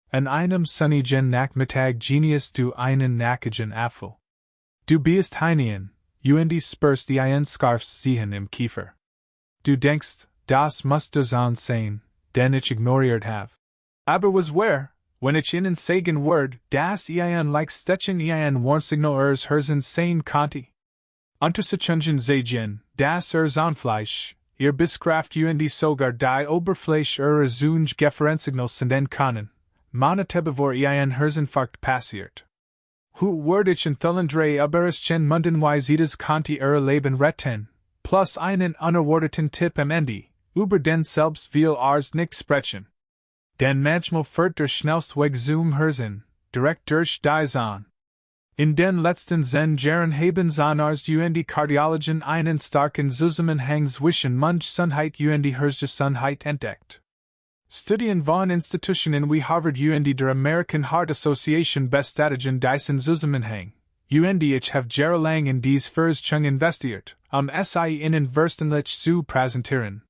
An einem sonnigen Nachmittag genius du einen Nachtigen Apfel. Du bist hinein, und spürst einen Scarfs ziehen im Kiefer. Du denkst, das muss der Zahn sein, den ich ignoriert have. Aber was where, when ich Ihnen sagen word, das ein like Stechen ein Warnsignal Herzen sein Conti. Untersuchungen zeigen, das Zahnfleisch, ihr Bisskraft und sogar die Oberfläche Zunge Gefferensignal senden können, manete bevor ein Herzinfarkt passiert. Hu word ich enthullendrei Überraschungen mundenweise Conti Leben retten, plus einen unerwarteten Tipp am Ende, über den selbst will nicht sprechen. Denn manchmal führt der Schnellstweg zum Herzen, direkt durch die Zahn. In den letzten 10 Jahren haben Zahnarzt und Kardiologen einen starken Zusammenhang zwischen Mundgesundheit und Herzgesundheit entdeckt. Studien von Institutionen wie Harvard und der American Heart Association bestätigen diesen Zusammenhang, und ich have jahrelang in dies Forschung investiert, sie Ihnen verständlich zu präsentieren.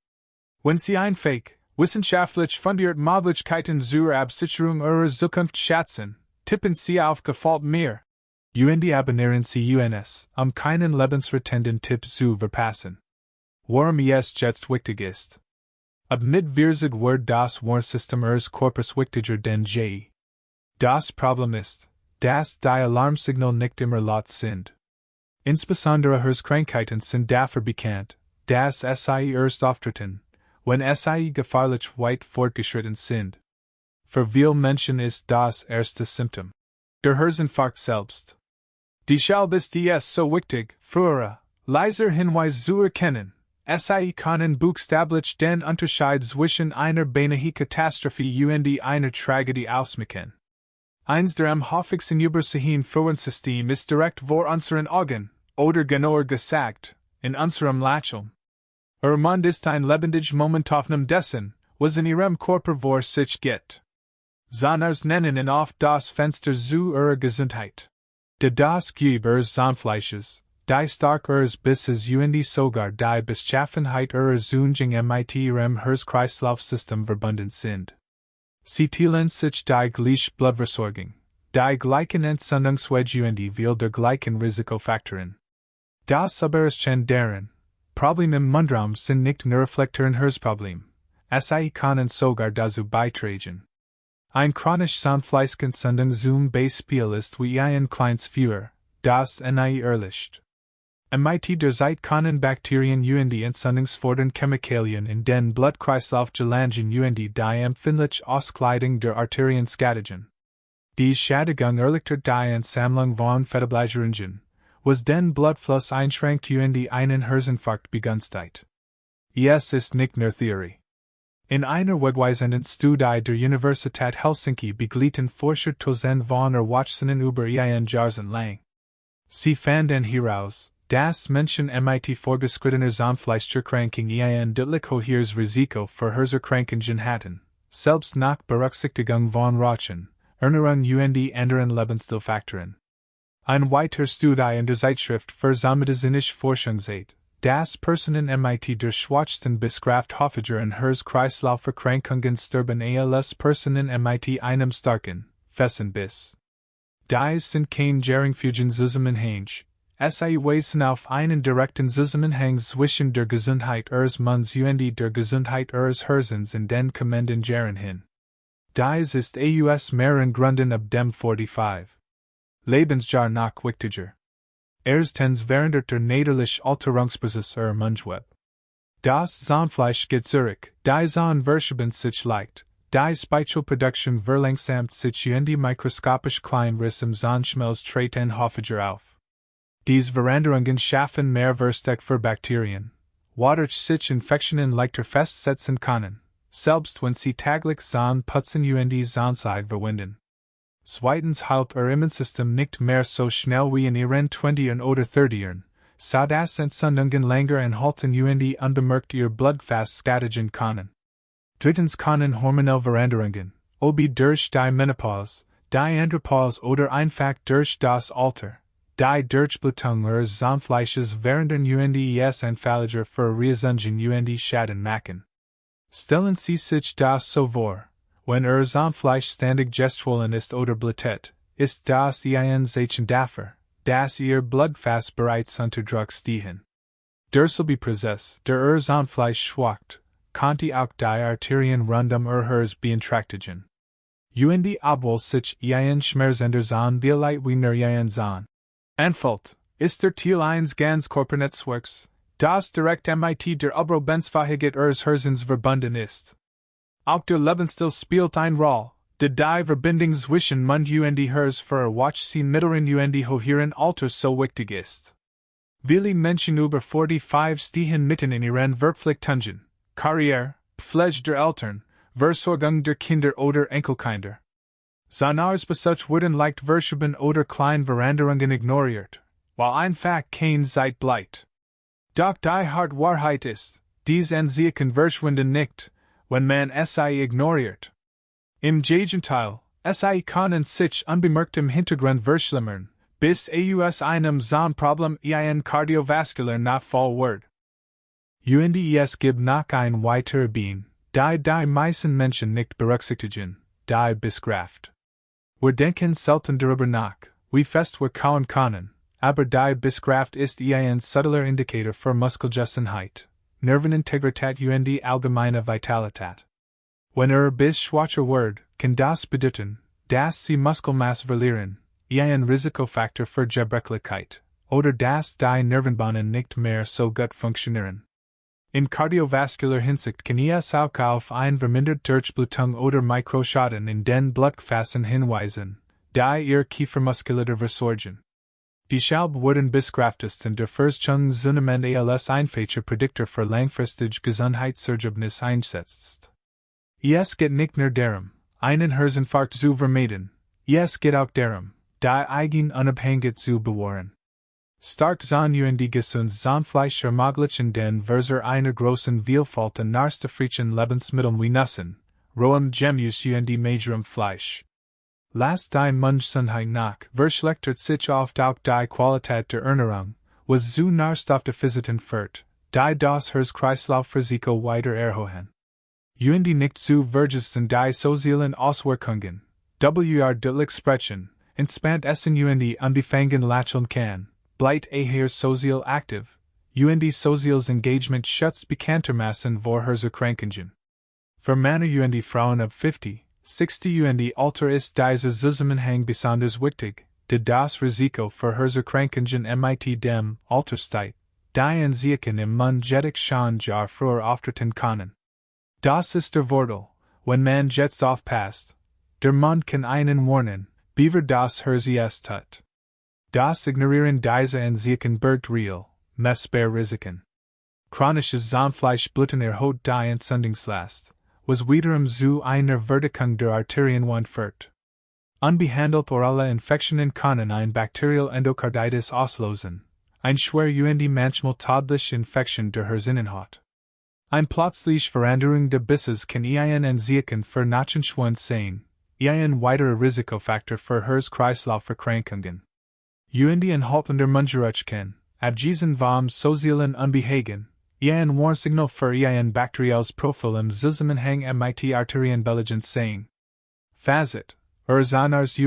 Wenn Sie einfach, wissenschaftlich fundiert Möglichkeiten zur Absicherung Ihrer Zukunft schätzen, tippen Sie auf Gefällt mir. Und abonnieren Sie uns, keinen lebensrettenden Tipp zu verpassen. Warum es jetzt wichtig ist. Ob nicht wirzig wird das Warnsystem Ihres Körpers wichtiger denn je. Das Problem ist, dass die Alarmsignal nicht immer laut sind. Insbesondere Herzkrankheiten sind dafür bekannt, dass sie erst auftreten, wenn sie gefahrlich weit fortgeschritten sind. Für viele Menschen ist das erste Symptom der Herzinfarkt selbst. Deshalb ist es so wichtig, frühere, leiser Hinweise zu erkennen. Sie können buchstäblich den Unterschied zwischen einer beinahe Katastrophe und einer Tragödie ausmachen. Eins der am häufigsten übersehenen Frühwarnsystem ist direkt vor unseren Augen, oder genauer gesagt, in unserem Lächeln. Ihr Mund ist ein lebendig Momentaufnahme dessen, was in Ihrem Körper vor sich geht. Zahnarzt nennen ihn oft das Fenster zu Ihrer Gesundheit. Das Gieb Ihres Zahnfleisches, die stark Ihres Bisses und sogar die Beschaffenheit Ihrer Zunge mit Ihrem Herz-Kreislauf-System verbunden sind. Sie teilen sich die gleiche Blutversorgung, die gleichen Entzündungswege und viele der gleichen Risikofaktoren. Das Überraschende daran, Probleme im Mundraum sind nicht nur reflektieren Herzproblem, sie können sogar dazu beitragen. Ein chronisch Zahnfleischentzündung zum Beispiel ist wie ein kleines Feuer, das nie erlischt. Mit der Zeit können Bakterien und entzündungsfördernde Chemikalien in den Blutkreislauf gelangen und die empfindliche Auskleidung der Arterien schädigen. Die Schädigung erleichtert die Ansammlung von Fettblagerungen, was den Blutfluss einschränkt und einen Herzinfarkt begünstigt. Es ist nicht nur Theorie. In einer wegweisenden Studie der Universität Helsinki begleiten Forscher Tausende von Erwachsenen über ein Jahrzehnt lang. Sie fanden heraus, dass Menschen mit fortgeschrittener Zahnfleischerkrankung ein deutlich höheres Risiko für Herzerkrankungen hatten, selbst nach Berücksichtigung von Rauchen, Ernährung und anderen Lebensstilfaktoren. Eine weitere Studie in der Zeitschrift für zahnmedizinische Forschung sagt, dass Personen mit der schwächsten Bisskraft häufiger an Herz-Kreislauf-Erkrankungen sterben als Personen mit einem starken, festen Biss. Dies sind kein geringfügigen Zusammenhang, sie weisen auf einen direkten Zusammenhang zwischen der Gesundheit Ihres Munds und der Gesundheit Ihres Herzens in den kommenden Jahren hin. Dies ist aus mehreren Gründen ab dem 45. Lebensjahr noch wichtiger. Erstens während der natürlich Alterungsprozess Ihrer Mundweb. Das Zahnfleisch geht zurück, die Zahn verschieben sich leicht, die Speichelproduktion verlangsamt sich und die mikroskopisch kleinen Risse im Zahnschmelz treten häufiger auf. Diese Veränderungen schaffen mehr Versteck für Bakterien, wodurch sich Infektionen leichter festsetzen können, selbst wenn sie täglich Zahnputzen und die Zahnseide verwenden. Zweitens heilt Ihr Immunsystem nicht mehr so schnell wie in Ihren 20ern oder 30ern, so dass Entzündungen länger anhalten und unbemerkt Ihr Blutgefäß schädigen können. Drittens können hormonelle Veränderungen, ob durch die Menopause, die Andropause oder einfach durch das Alter, die Durchblutung Ihres Zahnfleisches verändern und es anfälliger für Reizungen und Schaden machen. Stellen Sie sich das so vor, Wenn Zahnfleisch ständig gestohlen ist oder blättet, ist das ein Zeichen dafür, dass Ihr Blutfast bereits unter Druck stehen. Prozess, der Zahnfleisch schwackt, könnte auch die Arterien rundum Herz beeinträchtigen. Obwohl sich ein schmerzender Zahnbeileit wie nur ein Zahn anfällt, ist Teil eines ganz Körpernetzwerks, das direkt mit der Oberbenspfähigkeit Herzens verbunden ist. Auch der Lebensstil spielt eine Rolle, da die Verbindung zwischen Mund und Herz für Watchsehen mittleren und höheren Alter so wichtig ist. Viele Menschen über 45 stehen mitten in ihren Verpflichtungen, Karriere, Pflege der Eltern, Versorgung der Kinder oder Enkelkinder. Zahnarztbesuch werden leicht verschoben oder kleine Veränderungen ignoriert, weil einfach keine Zeit bleibt. Doch die harte Wahrheit ist, dies Ansehen verschwinden nicht, wenn man sie ignoriert. Im Gegenteil, sie können sich unbemerkt im Hintergrund verschlimmern, bis aus einem Zahnproblem ein kardiovaskular Nachfall wird. Es gibt noch ein weiterer Bein, die meisten Menschen nicht berücksichtigen, die Bisskraft. Wir denken selten darüber nach, wie fest wir kauen können, aber die Bisskraft ist ein subtiler Indikator für Muskelgesundheit, Nervenintegrität und allgemeine Vitalität. Wenn Biss schwacher wird, kann das bedeuten, dass Sie Muskelmasse verlieren, ein Risikofaktor für Gebrechlichkeit, oder dass die Nervenbahnen nicht mehr so gut funktionieren. In kardiovaskular Hinsicht kann es auch auf ein vermindert Durchblutung oder Mikroschaden in den Blutgefäßen hinweisen, die Ihr Kiefermuskulatur versorgen. Deshalb werden Bisskraftesten der Versorgung zunehmend als einfacher Prädiktor für langfristig Gesundheitsergebnis einsetzt. Es geht nicht nur darum, einen Herzinfarkt zu vermeiden, es geht auch darum, die eigene Unabhängigkeit zu bewahren. Stark Zahn und gesundes Zahnfleisch ermöglichen den Verzehr einer großen Vielfalt an nährstoffreichen Lebensmitteln wie Nüssen, rohem Gemüse und magerem Fleisch. Lasst die Mundgesundheit nach, verschlechtert sich oft auch die Qualität der Ernährung, was zu Nährstoffdefiziten führt, die das Herz-Kreislauf-Risiko weiter erhöhen. Nicht zu vergessen die sozialen Auswirkungen, deutlich sprechen, entspannt Essen unbefangen lächeln kann, bleibt eher sozial aktiv, soziales Engagement schützt bekanntermaßen vor Herzerkrankungen. Für Männer und Frauen ab 50, 60 Alter ist dieser Zusammenhang besonders wichtig, da das Risiko für Herzerkrankungen mit dem Alter steigt, die Anzeichen im Mund jedoch schon Jahr früher auftreten können. Das ist der Vorteil, wenn man jetzt aufpasst. Der Mund kann einen warnen, bevor das Herz es tut. Das Ignorieren dieser Anzeichen birgt real, messbare Risiken. Chronisches Zahnfleischbluten erhöht die Entzündungslast, was wiederum zu einer Verdickung der Arterienwand führt. Unbehandelt orale Infektionen können ein Bakterial Endokarditis auslösen, ein schwer manchmal tödliche Infektion der Herzinnenhaut. Ein plötzliche Veränderung des Bisses kann ein Anzeichen für Nachenschwund sein, ein weiterer Risikofaktor für Herz-Kreislauf-Erkrankungen. Enthalten der Mundgeruch kann, abgesehen vom sozialen Unbehagen, ein Warnsignal für ein bakterielles Profil im Zusammenhang mit Arterienbelegen sein. Fazit: Zahnarzt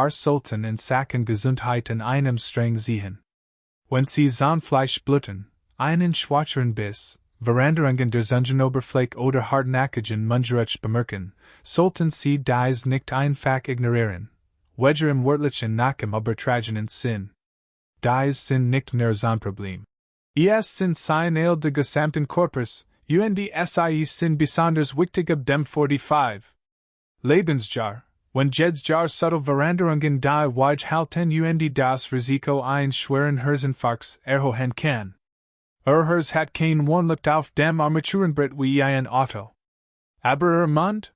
sollten in Sachen Gesundheit in einem streng sehen. Wenn Sie Zahnfleischbluten, einen schwacheren Biss, Veränderungen der Zungenoberfläche oder hartnäckigen Mundgeruch bemerken, sollten Sie dies nicht einfach ignorieren. Weder im wörtlichen noch im übertragenen Sinn. Dies sind nicht nur Zahnprobleme. Es sind Teil des gesamten Körpers, und sie sind besonders wichtig ab dem 45. Lebensjahr, wenn Jahr subtle Veränderungen die Wage halten und das Risiko eines schweren Herzinfarkts erhöhen kann. Herz hat kein Wohnlicht auf dem Armaturenbrett wie ein Auto. Aber Mund?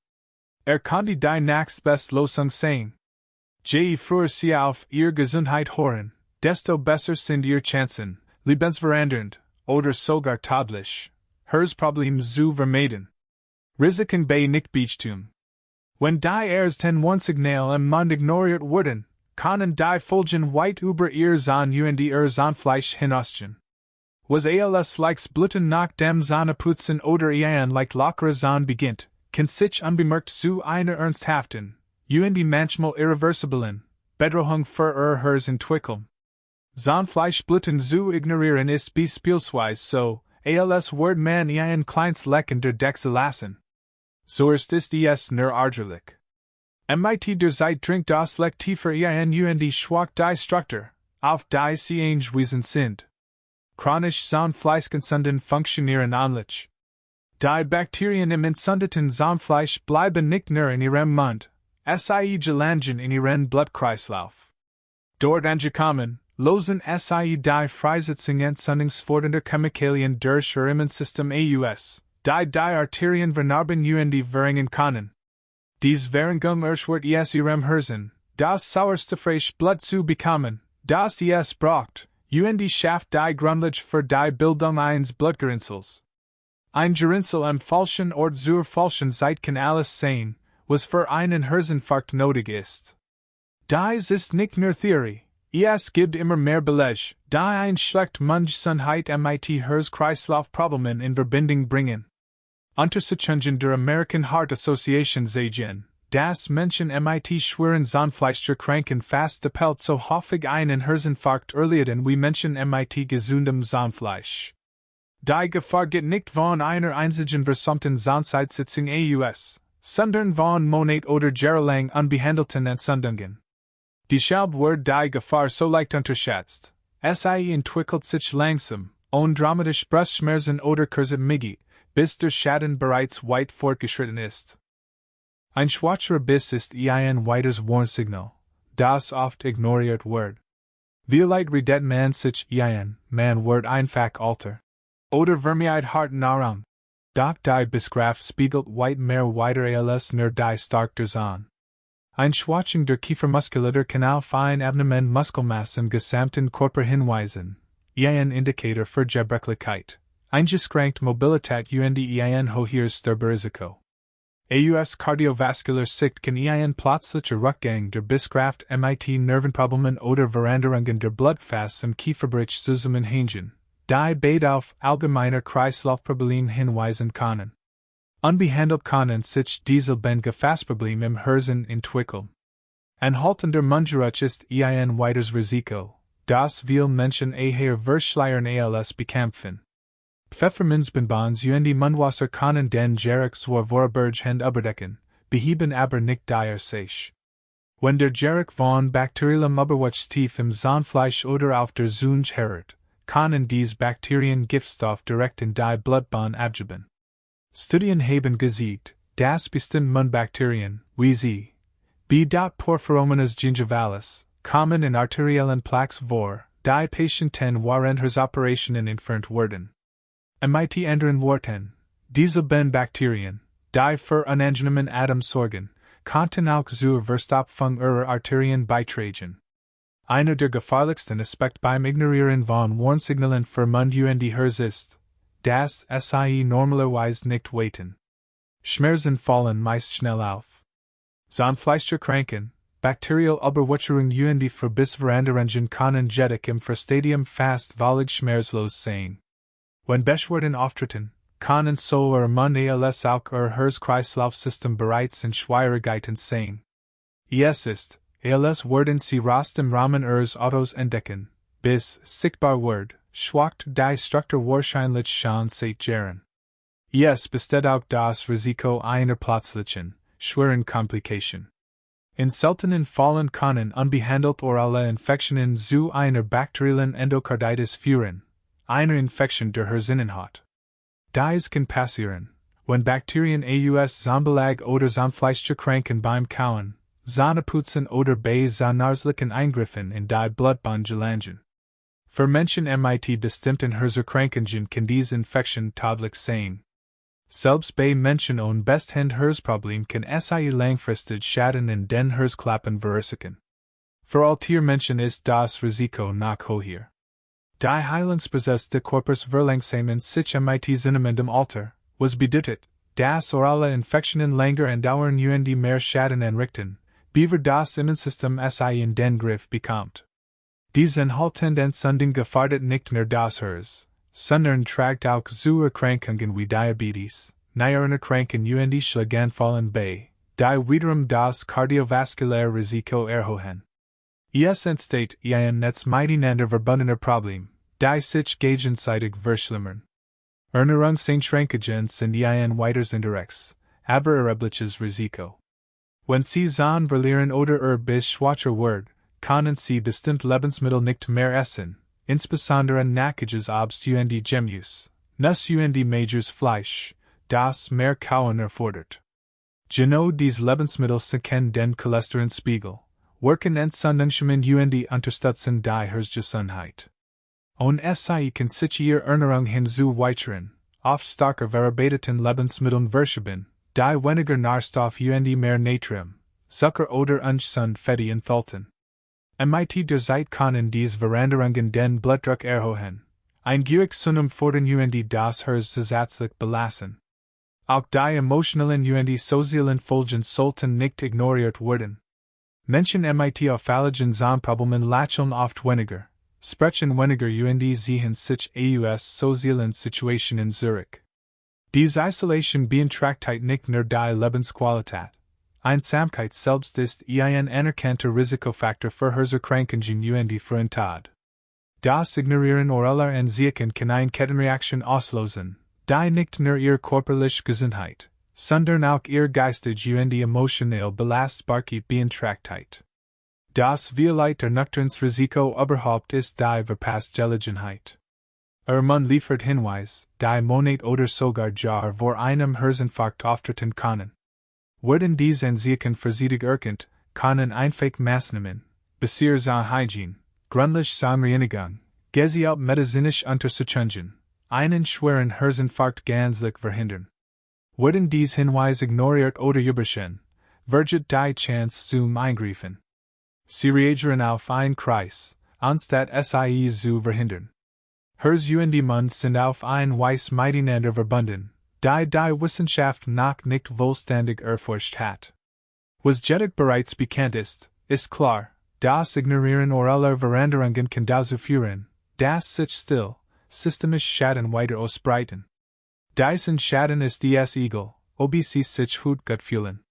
Kann die nächstbeste Lösung sein. Je früher Sie auf Ihre Gesundheit hören, desto besser sind Ihre Chancen, lebensverändernd, oder sogar tödlich, Herzprobleme zu vermeiden. Risiken bei nicht Beachtum. Wenn die ersten Warnsignale im Mund ignoriert werden, können die Folgen weit über Ihr Zahn und Ihr Zahnfleisch hinausgehen. Was als Bluten nach dem Zähneputzen oder ein leicht lockerer Zahn beginnt, Kann sich unbemerkt zu einer ernsthaften, und manchmal irreversiblen, Bedrohung für entwickeln. Zahnfleischbluten zu ignorieren ist beispielsweise so, als Word man ein kleines Lecken der Dexe lassen. So ist es nur argerlich. Mit der Zeit dringt das Leck tiefer und schwach die Struktur, auf die sie angewiesen sind. Chronisch Zahnfleischentzündungen funktionieren ähnlich. Die Bakterien im entzündeten Zahnfleisch bleiben nicht nur in ihrem Mund, sie gelangen in ihren Blutkreislauf. Dort angekommen, losen sie die Freisetzung entzündungsfördernder Chemikalien durch ihr Immunsystem aus, die Arterien vernarben und verringern können. Dies Verringung erschwert ihrem Herzen, das sauerstoffreiche Blut zu bekommen, das es braucht, und schafft die Grundlage für die Bildung eines Blutgerinnsels. Ein Gerinnsel am falschen Ort zur falschen Zeit kann alles sein, was für einen Herzinfarkt nötig ist. Dies ist nicht nur Theorie, es gibt immer mehr Beleg, die ein schlecht Mundgesundheit mit Herz-Kreislauf-Problemen in Verbindung bringen. Untersuchungen der American Heart Association zeigen, dass Menschen mit schweren Zahnfleischerkranken fast doppelt so häufig einen Herzinfarkt erleiden wie Menschen mit gesundem Zahnfleisch. Die Gefahr geht nicht von einer einzigen versummten Zahnzeitsitzung aus, sondern von Monat oder jahrelang unbehandelten Entzündungen. Deshalb wird die Gefahr so leicht unterschätzt. Sie entwickelt sich langsam, ohne dramatische Brustschmerzen oder Kurzatmigkeit, bis der Schaden bereits weit fortgeschritten ist. Ein schwacher Biss ist ein weiteres Warnsignal, das oft ignoriert wird. Vielleicht redet man sich man wird einfach alter. Oder vermehrt hart nahrung. Doch die Bisskraft spiegelt weit mehr weiter als nur die stark der Zahn. Ein Schwachung der Kiefermuskulatur kann auf ein Abnehmen Muskelmasse im gesamten Körper hinweisen, ein Indikator für Gebrechlichkeit. Eingeschränkt Mobilität und ein hohes Sterberisiko. Aus cardiovascular Sicht kann ein plötzlicher Rückgang der Bisskraft mit Nervenproblemen oder Veränderungen der Blutfasst im Kieferbereich zusammenhängen, die beide auf allgemeiner Kreislaufprobleme hinweisen können. Unbehandelt können sich dieselben Gefäßprobleme im Herzen entwickeln. Anhaltender Mundgeruch ist ein weiteres Risiko, das viele Menschen eher verschleiern als bekämpfen. Pfefferminzbonbons und Mundwasser können den Geruch zur Vorhersagen überdecken, beheben aber nicht die Ursache. Wenn der Geruch von bakteriellem Überwachs tief im Zahnfleisch oder auf der Zunge herrt, können diese Bakterien Giftstoff direkt in die Blutbahn abgeben. Studien haben gezeigt, dass bestimmte Mundbakterien, wie sie, B. Porphyromonas gingivalis, kommen in arteriellen Plaques vor, die Patienten während Operationen entfernt werden. Mit anderen Worten, dieselben Bakterien, die für unangenehmen Atem sorgen, könnten auch zur Verstopfung ihrer Arterien beitragen. Einer der gefährlichsten Aspekte beim Ignorieren von Warnsignalen für Mund und Herz ist, dass sie normalerweise nicht waiten. Schmerzen fallen meist schnell auf. Zahnfleischerkranken, bakterielle Überwucherung und Verbissveränderungen können jedoch im Verstadium fast völlig schmerzlos sein. Wenn Beschwerden auftreten, können so ihr Mund als auch ihr Herz-Kreislauf-System bereits in Schwierigkeiten sein. Es ist, als werden sie Rost im Rahmen ihres Autos entdecken, bis sichtbar wird, schwacht die Struktur wahrscheinlich schon seit Jahren. Es besteht auch das Risiko einer plötzlichen, schweren Komplikation. In seltenen Fällen können unbehandelt orale Infektionen zu einer bakteriellen Endokarditis führen, einer Infektion der Herzinnenhaut. Dies kann passieren, wenn Bakterien aus Zahnbelag oder Zahnfleischkranken beim Kauen, Zähneputzen oder bei zahnärztlichen Eingriffen in die Blutbahn gelangen. Für Menschen mit bestimmten Herzerkrankungen kann diese Infektion tödlich sein. Selbst bei Menschen ohne bestehende Herzprobleme kann sie langfristig Schaden in den Herzklappen verursachen. Für ältere Menschen ist das Risiko noch höher. Die Heilungsprozess des Körpers verlangsamen sich mit zunehmendem Alter, was bedeutet, dass orale Infektionen länger andauern und mehr Schaden anrichten, bevor das Immunsystem sie in den Griff bekommt. Diese anhaltende Entzündung gefährdet nicht nur das Herz, sondern trägt auch zu Erkrankungen wie Diabetes, Nierner kranken und Schlaganfallen bei, die wiederum das kardiovaskuläre Risiko erhöhen. Entsteht ein Netz miteinander verbundener Problem, die sich gegenseitig verschlimmern. Ernährungseinschränkungen sind ein weiteres Indirekts, aber erhebliches Risiko. Wenn Sie Zahn verlieren oder bis schwacher wird, können Sie bestimmt Lebensmittel nicht mehr essen, insbesondere Nackiges Obst und Gemüse, Nuss und Majors Fleisch, das mehr Kauen erfordert. Genau dies Lebensmittel senken den Cholesterinspiegel, wirken entzündungshemmend und unterstützen die Herzgesundheit. Und SI kann sich Ihre Ernährung hinzu weiteren, oft starker verarbeiteten Lebensmitteln verschieben, die weniger Nährstoff und mehr Natrium, Zucker oder ungesund Fette enthalten. Mit der Zeit können dies Veränderungen den Blutdruck erhöhen, ein Gewichtszunahme fordern und das Herz zusätzlich belasten. Auch die emotionalen und sozialen Folgen sollten nicht ignoriert werden. Menschen mit auffälligen Zahnproblemen lächeln oft weniger, sprechen weniger und sehen sich aus sozialen Situationen zurück. Diese Isolation beeinträchtigt nicht nur die Lebensqualität. Einsamkeit selbst ist ein anerkannter Risikofaktor für Herzerkrankungen und Veruntot. Das Ignorieren oreller Anzeichen kann eine Kettenreaktion auslösen, die nicht nur ihre körperliche Gesundheit, sondern auch ihre geistige und emotionelle Belastbarkeit beeinträchtigt. Das vielleicht Ernüchterungsrisiko überhaupt ist die Verpassgelegenheit. Man liefert Hinweis, die Monat oder sogar Jahr vor einem Herzinfarkt auftreten können. Werden diese Anzeichen vorsichtig erkannt, können einfach Maßnahmen, besser Zahnhygiene, gründliche Zahnreinigung, gezielt medizinisch Untersuchungen, einen schweren Herzinfarkt gänzlich verhindern. Werden diese Hinweise ignoriert oder übersehen, wird die Chance zum Eingreifen. Sie reagieren auf einen Kreis, anstatt sie zu verhindern. Herz und Mund sind auf ein Weise miteinander verbunden, die Wissenschaft noch nicht vollständig erforscht hat. Was jedoch bereits bekannt ist klar, das Ignorieren oreller Veränderungen kann dazu führen, dass sich still, systemisch Schaden weiter ausbreiten. Diesen Schaden ist es egal, ob sie sich gut fühlen.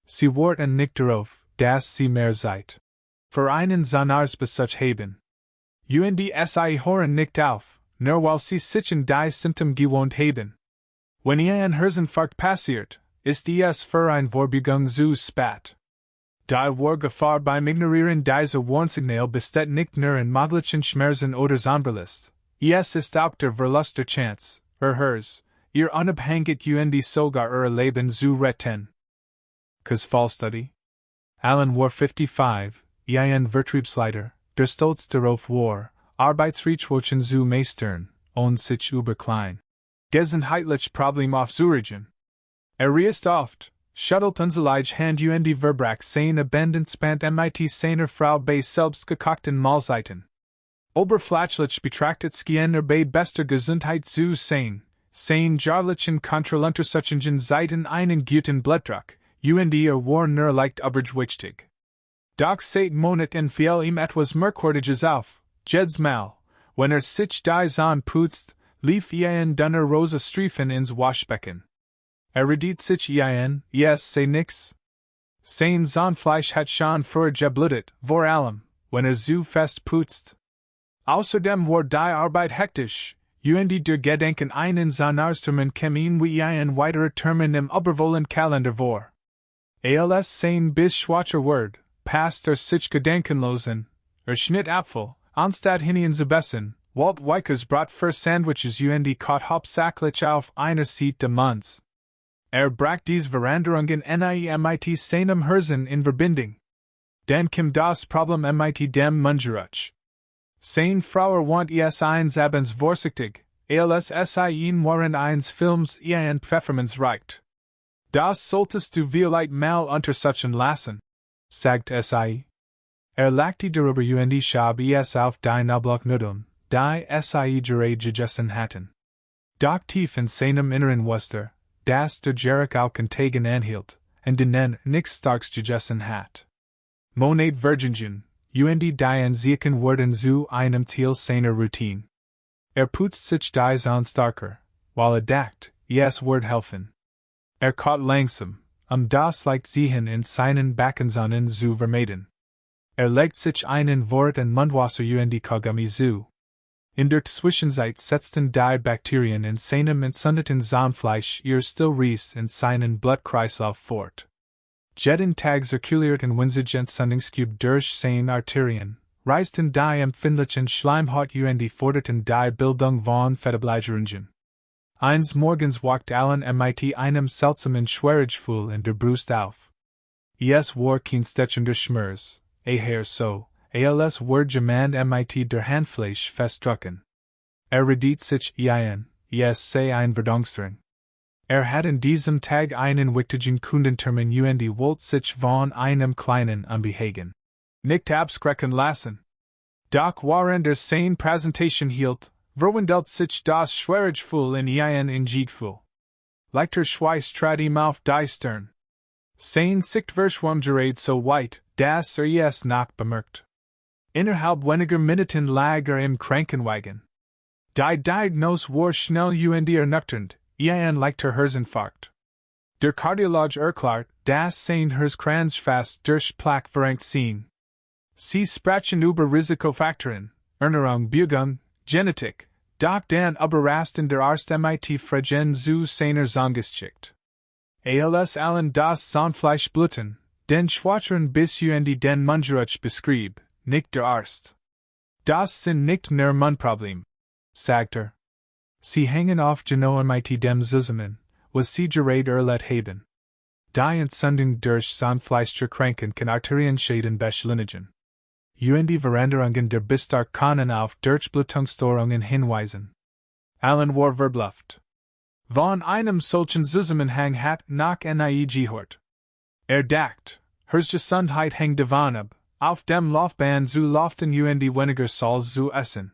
Sie warten nicht darauf, dass sie mehr Zeit für einen Zahnarztbesuch haben. Und sie hören nicht auf, nur weil sie sich in die Symptome gewohnt haben. Wenn ein Herzinfarkt passiert, ist es für ein Vorbeugung zu spät. Die Gefahr beim Ignorieren dieser Warnsignale besteht nicht nur in möglichen Schmerzen oder Zahnverlust, es ist auch der Verlust der Chance, Herz, ihr Unabhängigkeit und sogar ihr Leben zu retten. Fallstudy. Allen war 55, ein Vertriebsleiter, der stolz darauf war, Arbeitsrechtwochen zu meistern, und sich über klein gesundheitliche Probleme aufzuregen. Reist oft, schuttelt unselige Hand und verbrach sein Abundenzband mit seiner Frau bei selbstgekochten Mahlzeiten. Oberflächlich betrachtet schien bei bester Gesundheit zu sein, sein jahrlichen Kontrolluntersuchungen zeigten einen guten Blutdruck, und war nur leicht übergewichtig. Doch seit Monaten fiel ihm etwas Merkwürdiges auf, jedes Mal, wenn sich die Zahn putzt, lief ein dünner rosa Streifen ins Waschbecken. Redet sich sei nix. Sein Zahnfleisch hat schon früher geblutet, vor allem, wenn zu fest putzt. Außerdem war die Arbeit hektisch, und der Gedenken einen Zahnarzttermin kam ihn wie ein weiterer Termin im übervollen Kalender vor. Als sein bis schwacher wird, passt sich gedenkenlosen, schnitt Apfel, anstatt hinein zu bessen, Walt Weikers Brot für Sandwiches und kaut hauptsächlich auf einer Seite des Munds. Brach dies Veränderungen mit seinem Herzen in Verbindung. Dann kam das Problem mit dem Mundgeruch. Sein Frauer want es eins abends vorsichtig, als ihn während eines Films ein Pfefferminz reicht. Das solltest du vielleicht mal untersuchen lassen, sagt sie. Lachte darüber und schab es auf die Nabloknudeln, die sie gerade gegessen hatten. Doch tief in seinem Inneren wusste, dass der Geruch auch Tagen anhielt, und den nichts Starks gegessen hat. Monat Virgingen, und die Anzeichen wurden zu einem Teil seiner Routine. Putzt sich die Zahn starker, weil dacht, es wird helfen, Kaut langsam, das leicht sehen in seinen Backensonnen zu vermeiden. Legt sich einen Wort und Mundwasser und Kaugummi zu. In der Zwischenzeit setzten die Bakterien in seinem entzündeten Zahnfleisch ihr Stillreis in seinen Blutkreislauf fort. Jeden Tag zirkulierten winzig Entzündungscube durch seine Arterien, reisten die empfindlichen Schleimhaut und forderten die Bildung von Fettblagerungen. Eines Morgens wacht allen mit einem seltsamen Schwierigkeitsgefühl in der Brust auf. Es war kein stechender Schmerz, eher so, als war jemand mit der Handfläche festdrücken. Redet sich ein, sei ein Verdungsring. Hat in diesem Tag einen wichtigen Kundentermin und wollte sich von einem kleinen Unbehagen nicht abschrecken lassen. Doch während der seine Präsentation hielt, verwandelt sich das Schwierigkeitsgefühl in ein Gefühl. Leichter Schweiß trat ihm auf die Stirn. Sein Sicht verschwamm gerade so weit, dass es nicht bemerkt. Innerhalb weniger Minuten lag im Krankenwagen. Die Diagnose war schnell und ernüchternd, ein leichter Herzinfarkt. Der Kardiologe erklärt, dass sein Herz fast durch Plaque verrenkt sein. Sie sprechen über Risikofaktoren, Ernährung, Bewegung, Genetik, doch dann überrasten der Arzt mit Fragen zu seiner Zahngeschichte. Als allen das Zahnfleisch bluten, den schwachen Biss und den Mundgeruch beschrieb, nicht der Arzt. Das sind nicht nur Mundprobleme, sagt er. Sie hängen oft genau mit dem zusammen, was sie gerade erlebt haben. Die Entzündung durch Zahnfleischkranken kann Arterienschäden beschleunigen. Und die Veränderungen der Bistar können auf Durchblutungsstörungen hinweisen. Allen war verblüfft. Von einem solchen Zusammenhang hat noch nie gehört. Dacht, Herzgesundheit hängt davon ab, auf dem Laufbahn zu laufen und weniger Salz zu essen.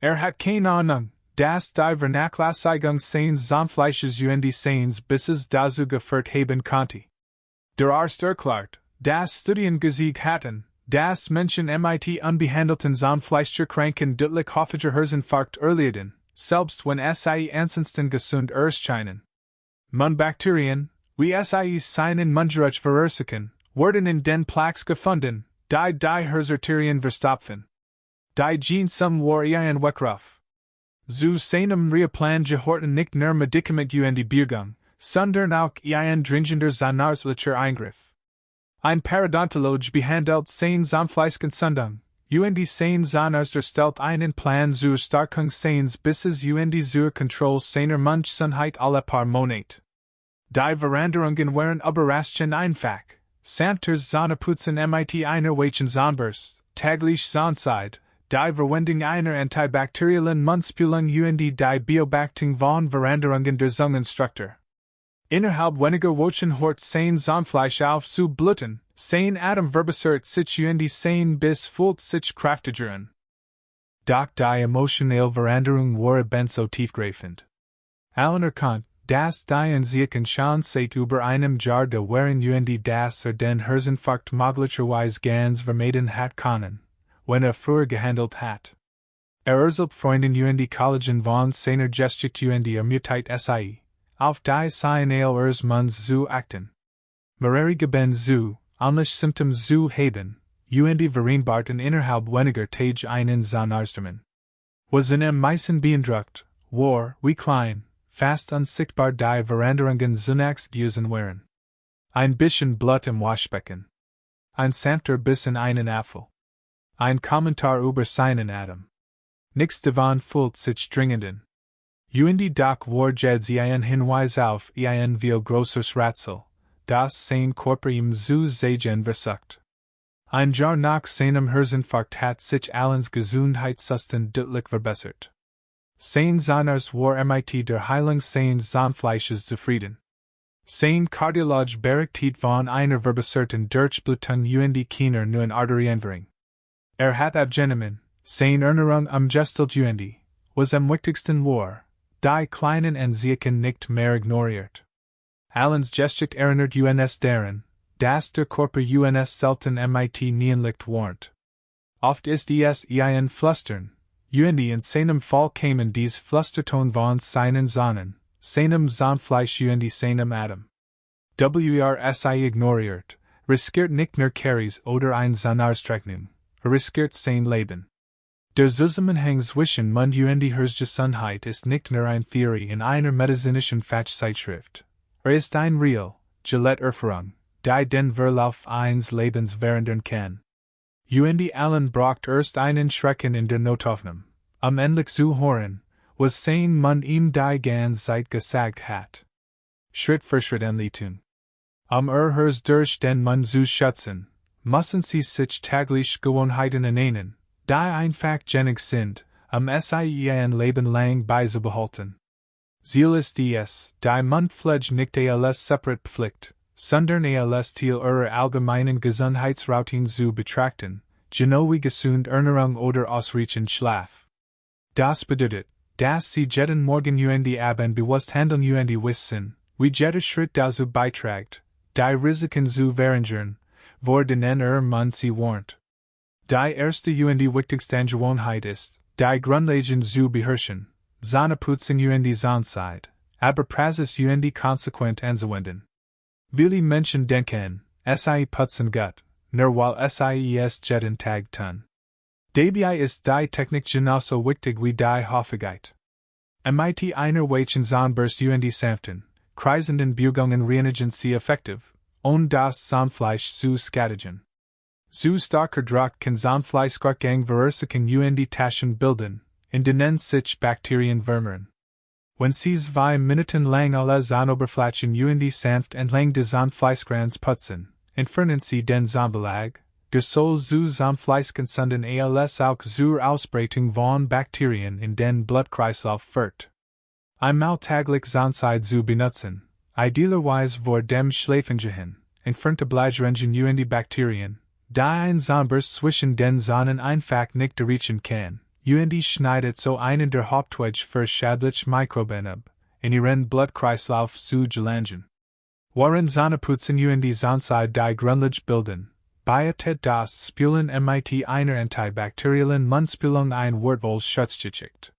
Hat keine Ahnung, dass die Vernachlässigung seines Zahnfleisches und seines Bisses dazu geführt haben konnte. Der Arzt erklärt, dass Studien gezeigt hatten, dass Menschen mit unbehandelten Zahnfleischkranken deutlich häufiger Herzinfarkt erleiden, selbst wenn sie ansonsten gesund erscheinen. Mundbakterien, wie sie seinen Mundgeruch verursachen, wurden in den Plaques gefunden, die Herzarterien verstopfen. Die Gene zum war ein Weckruf. Zu seinem Reaplan gehorten nicht nur Medikament und Bewegung, sondern auch ein dringender zahnarztlicher Eingriff. Ein Parodontologe behandelt seine Zahnfleischentzündung, und sein Zahnarzt erstellt einen Plan zur Stärkung seines Bisses und zur Kontrolle seiner Mundgesundheit alle paar Monate. Die Veränderungen waren überraschend einfach. Samters Zahneputzen mit einer weichen Zahnbürste, täglich Zahnseide, die Verwendung einer antibakteriellen Mundspülung und die Beobachtung von Veränderungen der Zungenstruktur. Innerhalb weniger Wochen hört sein Zahnfleisch auf zu bluten, sein Atem verbessert sich und sein Biss fühlt sich kräftiger an. Doch die emotionelle Veränderung war ebenso tiefgreifend. Allen erkannt, dass die Entziehung schon seit über einem Jahr da waren und dass den Herzinfarkt möglicherweise ganz vermeiden hat können, wenn früher gehandelt hat. Erzählt Freunden und Kollegen von seiner Geschichte und Ermüdheit sei. Auf die sein Munds zu achten. Geben zu, ähnliche Symptome zu haben, und vereinbarten innerhalb weniger Tage einen Zahnarzttermin. Was in meisten beeindruckt, war, wie klein, fast unsichtbar die Veränderungen zunächst gewesen waren. Ein bisschen Blut im Waschbecken. Ein sanfter Biss in einen Apfel. Ein Kommentar über seinen Atem. Nichts davon fühlt sich dringend an. Und doch war sie ein Hinweis auf ein viel grosses Rätsel, das sein Körper ihm zu sagen versucht. Ein Jahr nach seinem Herzinfarkt hat sich Allens Gesundheitszustand deutlich verbessert. Sein Zahnarzt war mit der Heilung seines Zahnfleisches zufrieden. Sein Kardiologe berichtet von einer verbesserten Durchblutung und keiner neuen Arterienverring. Hat abgenommen, seine Ernährung umgestellt und, was am wichtigsten war, die kleinen Entziehungen nicht mehr ignoriert. Allens Geschichte erinnert uns daran, dass der Körper uns selten mit nienlicht warnt. Oft ist es ein Flüstern, und in seinem Fall kämen dies Flüsterton von seinen Zahnen, seinem Zahnfleisch und seinem Atem. Wrsi ignoriert, riskiert nicht nur Carries oder ein Zahnarzt-Rechnung, riskiert sein Leben. Der Zusammenhang zwischen Mund und Herrzgesundheit ist nicht nur eine Theorie in einer medizinischen Fachzeitschrift. Ist ein real, Gillette Erfahrung, die den Verlauf eines Lebens verändern kann. Und allen braucht erst einen Schrecken in der Notaufnahme, endlich zu hören, was sein Mund ihm die ganze Zeit gesagt hat. Schritt für Schritt tun. Herz durch den Mund zu schützen, müssen Sie sich täglich Gewohnheiten ernähren, die einfach gängig sind, sie ein Leben lang beizubehalten. Ziel ist es, die Mundpflege nicht als separat Pflicht, sondern als Teil ihrer allgemeinen Gesundheitsroutine zu betrachten, genau wie gesund Ernährung oder ausreichend Schlaf. Das bedeutet, dass Sie jeden Morgen und Abend bewusst handeln und wissen, wie jeder Schritt dazu beiträgt, die Risiken zu verringern, vor denen Mund Sie warnt. Die erste und wichtigste Gewohnheit ist, die Grundlagen zu beherrschen, Zähneputzen und Zahnzeit, aber Praxis und konsequent anzuwenden. Viele Menschen denken, sie putzen gut, nur weil sie es jeden Tag tun. Dabei ist die Technik genauso wichtig wie die Häufigkeit. Mit einer weichen Zahnbürste und sanften, kreisenden Bewegungen reinigen Sie effektiv, ohne das Zahnfleisch zu schädigen. Zu starker Druck kann Zahnfleischrückgang verursachen und Taschen bilden, in denen sich Bakterien vermehren. Wenn Sie 2 Minuten lang alle Zahnoberflächen und sanft entlang des Zahnfleischkranz putzen, entfernen Sie den Zahnbelag, der soll zu Zahnfleischgesunden als auch zur Ausbreitung von Bakterien in den Blutkreislauf führt. Einmal täglich Zahnseide zu benutzen, idealerweise vor dem Schlafengehen, entfernte Bleigerengen und Bakterien, die ein Zahnbürst zwischen den Zähnen einfach nicht erreichen kann, und schneidet so einen der Hauptwege für schädliche Mikroben ab, in ihren Blutkreislauf zu gelangen. Waren Zähneputzen und Zahnseide die Grundlage bilden, bietet das Spülen mit einer antibakteriellen Mundspülung ein wertvolles Schutzschicht.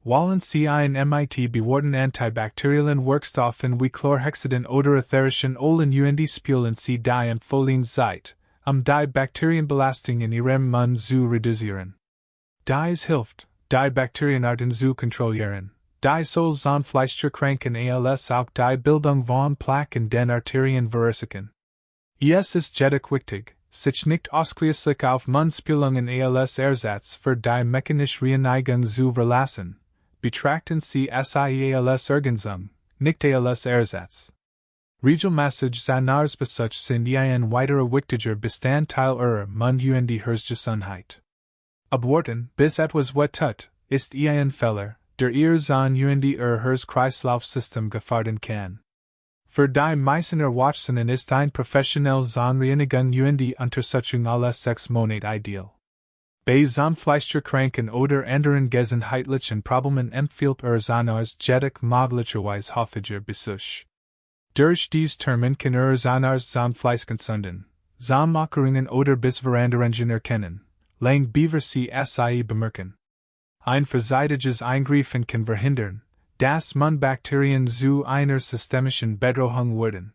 Wollen Sie einen mit bewahrten antibakteriellen Wirkstoffen wie Chlorhexidin oder ätherischen Ölen und spülen Sie die empfohlene Zeit, die Bakterienbelastung in Ihrem Mund zu reduzieren. Dies hilft, die Bakterienarten zu kontrollieren, die soll Zahnfleischkranken als auch die Bildung von Plaque in den Arterien verursachen. Es ist jedoch wichtig, sich nicht ausschließlich auf Mundspülungen als Ersatz für die mechanische Reinigung zu verlassen. Betrachten Sie sie als Ergänzung, nicht als Ersatz. Regelmäßig Zahnarztbesuch sind ein weiterer wichtiger Bestandteil Ihrer Mund- und Herrzgesundheit. Abwarten, bis etwas weh tut, ist ein Fehler, der Ihr Zahn- und Ihr Herz-Kreislauf-System gefährden kann. Für die meisten Erwachsenen ist ein professionelle Zahnreinigung und Untersuchung alle 6 Monate ideal. Bei Zahnfleischkranken oder anderen gesundheitlichen Problemen empfiehlt Zahnarzt jedoch möglicherweise häufiger Besuch. Durch dies Termin kann Zahnarzt Zahnfleischgesunden, Zahnmacherungen oder Bissveränderungen erkennen, lang bevor sie bemerken. Ein vorzeitiges Eingreifen kann verhindern, dass Mundbakterien zu einer systemischen Bedrohung werden.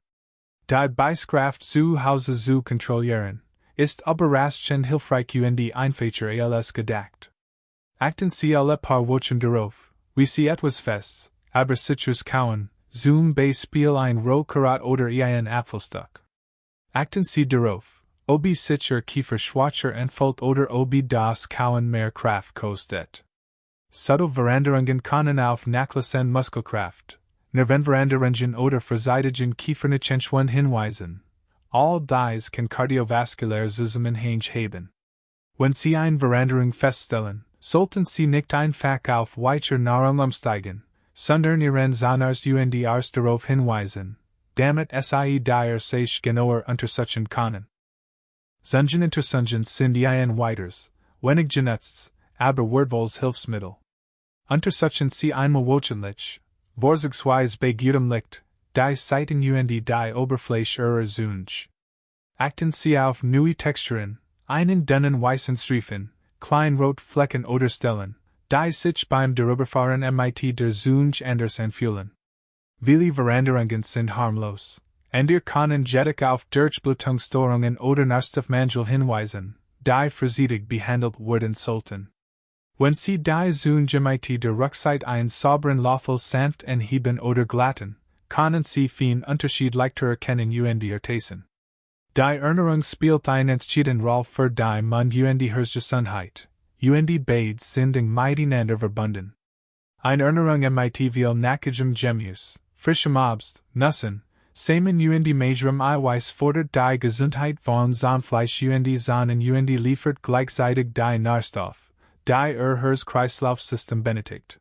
Die Beißkraft zu Hause zu kontrollieren, ist überraschend hilfreich und einfacher als gedacht. Achten Sie alle paar Wochen darauf, wie Sie etwas fest, aber sicheres Kauen, zum Beispiel ein Rohkarat oder ein Apfelstock. Achten Sie darauf, ob sich Ihr Kiefer schwächer entfällt oder ob das Kauen mehr Kraft kostet. Subtle Veränderungen können auf Nachlassen Muskelkraft, Nervenveränderungen oder vorzeitigen Kiefernichenschwund hinweisen. All dies kann kardiovaskuläre Zusammenhänge haben. Wenn Sie eine Veränderung feststellen, sollten Sie nicht einfach auf weitere Nahrung umsteigen, sondern Ihren Zahnarzt und Arzt darauf hinweisen, damit sie die sich genauer untersuchen können. Zahnuntersuchungen sind ein weiteres, wenig genutztes, aber wertvolles Hilfsmittel. Untersuchen Sie einmal wöchentlich, vorzugsweise bei gutem Licht, die Seiten und die Oberfläche Ihrer Zunge. Achten Sie auf neue Texturen, einen dünnen weißen Streifen, kleine rote Flecken oder Stellen, die sich beim Darüberfahren mit der Zunge anders anfühlen. Viele Veränderungen sind harmlos, Ihr können jedik auf Durchblutungsstörungen oder Nahrstoffmangel hinweisen, die vorsichtig behandelt werden sollten. Wenn Sie die Zungemite der Rückzeit ein sauberen Löffel sanft anheben oder glätten, können Sie fein Unterschied leichter erkennen die Tassen. Die Ernährung spielt eine entscheidende Rolle für die Mund Herrzgesundheit. Beides sind eng miteinander verbunden. Eine Ernährung mit viel nackigem Gemüse, frischem Obst, Nüssen, Samen magerem Eiweiß fordert die Gesundheit von Zahnfleisch Sahnen liefert gleichzeitig die Nährstoff, die Herzkreislaufsystem benötigt.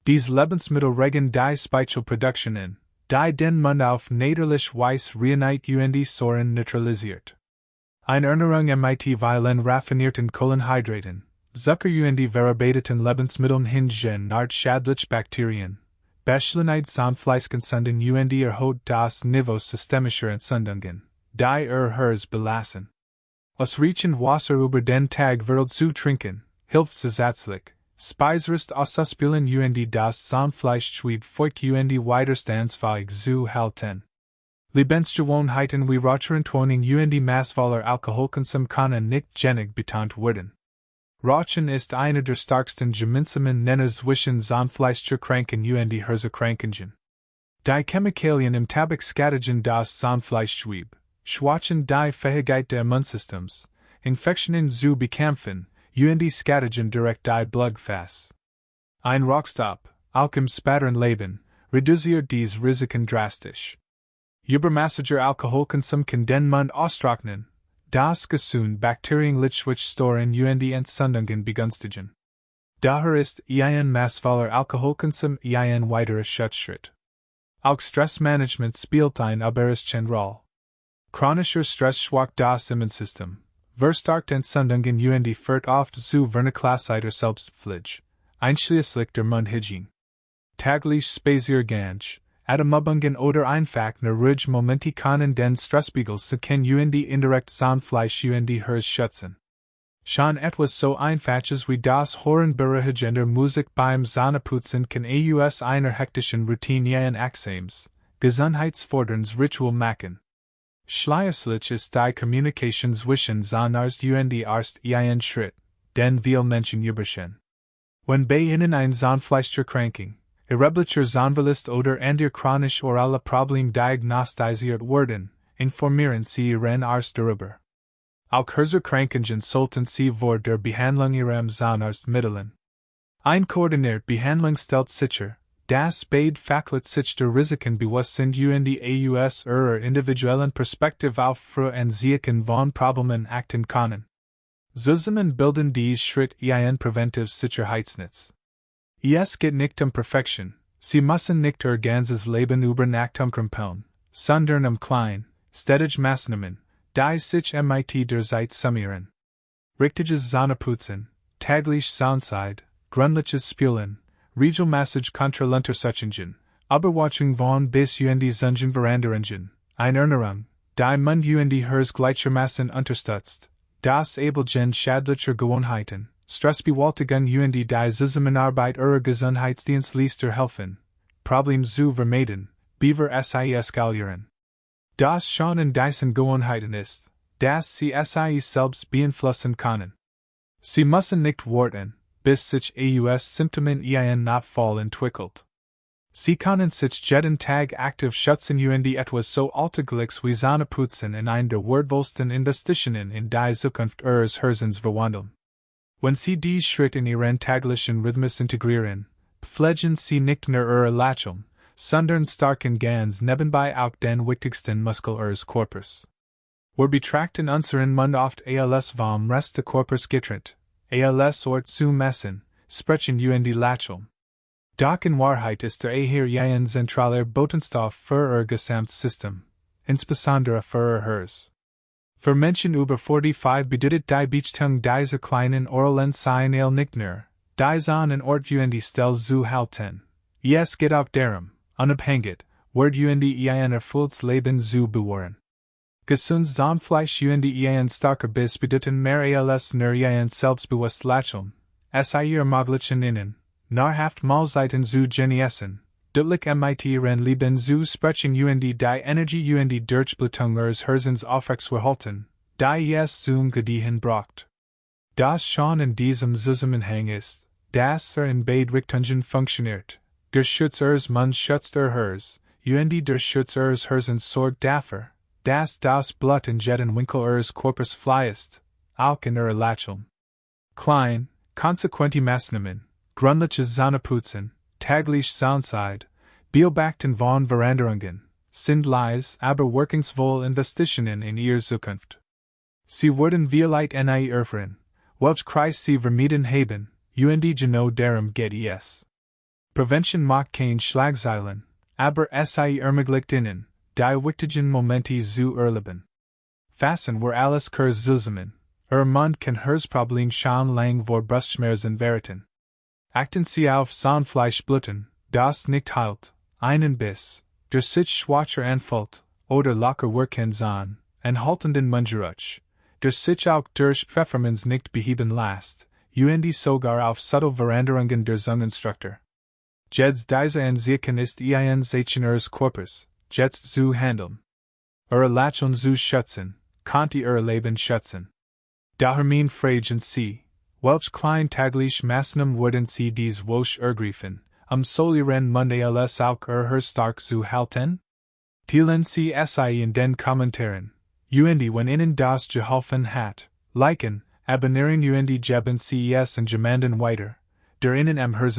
Dies Lebensmittel regen die Speichelproduktion, die den Mund auf natürlich Weise reinigt Säuren neutralisiert. Eine Ernährung mit vielen raffinierten Kohlenhydraten, Zucker verarbeiteten Lebensmitteln hingehen nach schädlich Bakterien, Beschleunigt Zahnfleischgesunden erhöht das Niveau systemischer Entzündungen, die Herz belassen. Ausreichend Wasser über den Tag wird zu trinken, hilft zusätzlich, Speiserest auszuspielen das Zahnfleischschweb feucht widerstandsfähig zu halten. Lebensgewohnheiten wie Raucherentwöhnung massvoller Alkoholkonsum kann nicht genug betont werden. Rauchen ist einer der stärksten gemeinsamen Nenner zwischen Zahnfleischkranken Herzerkrankungen. Die Chemikalien im Tabak schädigen das Zahnfleischschweb, schwächen die Fähigkeit der Mundsystems, Infektionen zu bekämpfen, schädigen direkt die Blutgefäße. Ein Rauchstopp, auch im späteren Leben, reduziert dies Risiken drastisch. Übermäßiger Alkoholkonsum kann den Mund austrocknen, das gesund bakterienliche Storen Entzündungen begünstigen. Daher ist ein massvoller Alkoholkonsum ein weiterer Schutzschritt. Auch Stressmanagement spielt eine überraschende Rolle. Chronischer Stress schwächt das Immunsystem, verstärkt Entzündungen führt oft zu Vernachlässiger Selbstpflege, einschließlich der Mundhygiene. Täglich Spaziergang, Atemübungen oder einfach nur ruhige Momente können den Stressspiegel senken indirekt Zahnfleisch Herz schützen. Schon etwas so einfaches wie das Hören beruhigender Musik beim Zähneputzen kann aus einer hektischen Routine Exams, gesundheitsförderndes Ritual machen. Schließlich ist die Kommunikation zwischen Zahnarzt erst ein Schritt, den viele Menschen übersehen. Wenn bei Ihnen ein Zahnfleischerkrankung, Irreblicher Zahnverlust oder andere chronisch orale Problem diagnostiziert werden, informieren Sie Ihren Arzt darüber. Auch Herzerkrankungen sollten Sie vor der Behandlung Ihrem Zahnarzt mitteilen. Ein koordiniert Behandlung stellt sicher, dass beide Fachlich sich der Risiken bewusst sind aus ihrer individuellen Perspektive auf Voransehen von Problemen achten können. Zusammen bilden dies Schritt ein präventives Sicherheitsnetz. Es geht nicht Perfektion, Sie müssen nicht Ihr ganzes Leben über Nacht krempeln, sondern klein, stetige Maßnahmen, die sich mit der Zeit summieren. Richtiges Zähneputzen, täglich Zahnseide, gründliches Spülen, regelmäßig Kontrolluntersuchungen, Überwachung von bis Veränderungen, eine Ernährung, die Mund Herz gleichermaßen unterstützt, das Abelgen schädlicher Gewohnheiten, Stressbewältigung die Zusammenarbeit ihrer Gesundheitsdienstleister helfen, Problem zu vermeiden, Beaver SIS skalieren. Das schon in diesen Gewohnheiten ist, dass Sie SIS selbst beeinflussen können. Sie müssen nicht warten, bis sich Symptome Nachfall entwickelt. Sie können sich jeden Tag aktiv schützen etwas so alltägliches wie Zähneputzen in einer der wertvollsten Investitionen in die Zukunft Ihres Herzens verwandeln. Wenn Sie dies Schritt in Ihren täglichen Rhythmus integrieren, pflegen Sie nicht nur Ihre Lächeln, sondern starken ganz nebenbei auch den wichtigsten Muskel Ihres Körpers. Wir betrachten unseren Mund oft als vom Rest des Körpers getrennt, als Ort zu messen, sprechen die Lächeln. Doch in Wahrheit ist der ein zentraler Botenstoff für Ihr Gesamtsystem, insbesondere für Ihr Herz. Für Menschen über 45 bedeutet die Beachtung dieser kleinen oralen Signal nicht nur, die an Ort Stelle zu halten. Es geht auch darum, unabhängig, wird ein erfülltes Leben zu bewahren. Gesundes Zahnfleisch ein starker Biss bedeuten mehr als nur ein selbstbewusst Lächeln, es ihr ermöglichen Ihnen, nahrhaft Mahlzeiten zu genießen, Duttlich mit ihren Leben zu sprechen und die Energie und Durchblutung ihres Herzens aufrechtzuerhalten, die es zum Gediehen braucht. Das schon in diesem Zusammenhang ist, dass in beide Richtungen funktioniert. Der Schutz ihres Munds schützt ihr Herz, und der Schutz ihres Herzens sorgt dafür, dass das Blut in jeden Winkel ihres Körpers fließt, auch in ihre Lächeln. Klein, konsequente Maßnahmen, gründliches Zähneputzen, täglich Zahnseide, beobachten von Veränderungen, sind leise, aber wirkungsvoll Investitionen in ihre Zukunft. Sie werden vielleicht eine erfahren, welch Kreis sie vermieden haben, und genau darum geht es. Prevention macht kein Schlagzeilen, aber es ermöglicht ihnen, die wichtigen Momente zu erleben. Fassen wir alles kurz zusammen, Mund kann Herzproblem schon lang vor Brustschmerzen verraten. Achten Sie auf Zahnfleischbluten, das nicht heilt, einen Biss, der sich schwacher anfühlt, oder locker wirken sein, haltenden Mundgeruch, der sich auch durch Pfefferminz nicht beheben lässt, und sogar auf subtle Veränderungen der Zungenstruktur. Jetzt diese Ansichten ist ein Zeichen ihres Körpers, jetzt zu handeln. Ihre Lächeln zu schützen, könnte ihr Leben schützen. Daher fragen Sie, welch klein täglich Maßnahmen würden Sie dies wohl ergreifen, solieren Munde alles auch ihr Herz stark zu halten? Teilen Sie es in den Kommentaren, und wenn Ihnen das geholfen hat, liken, abonnieren und geben Sie es in jemanden weiter, der Ihnen am Herzen